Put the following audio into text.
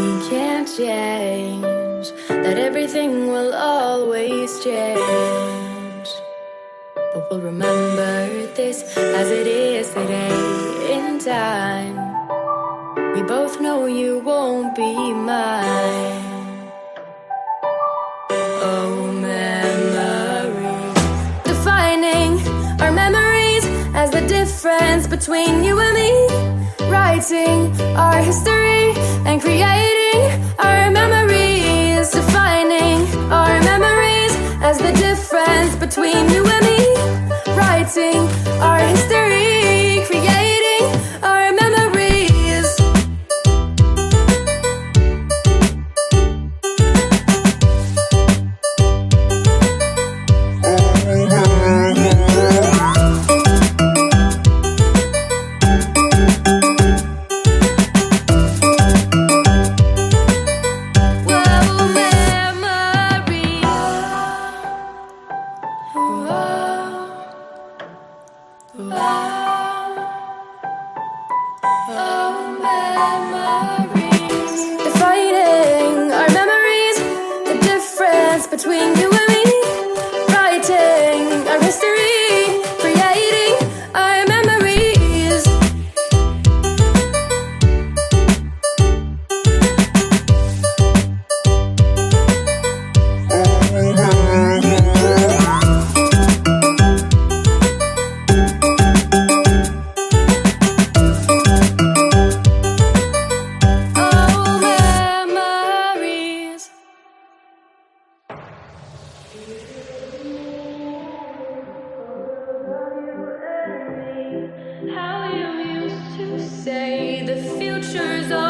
we can't change, that everything will always change. But we'll remember this as it is today in time. We both know you won't be mine. Oh, memories, defining our memories as the difference between you and me. Writing our history and creating our memories. Defining our memories as the difference between you and me. Writing our history, creating our memories. Defining our memories, the difference between you and me. Writing our history, creating our memories. How you used to say the future's all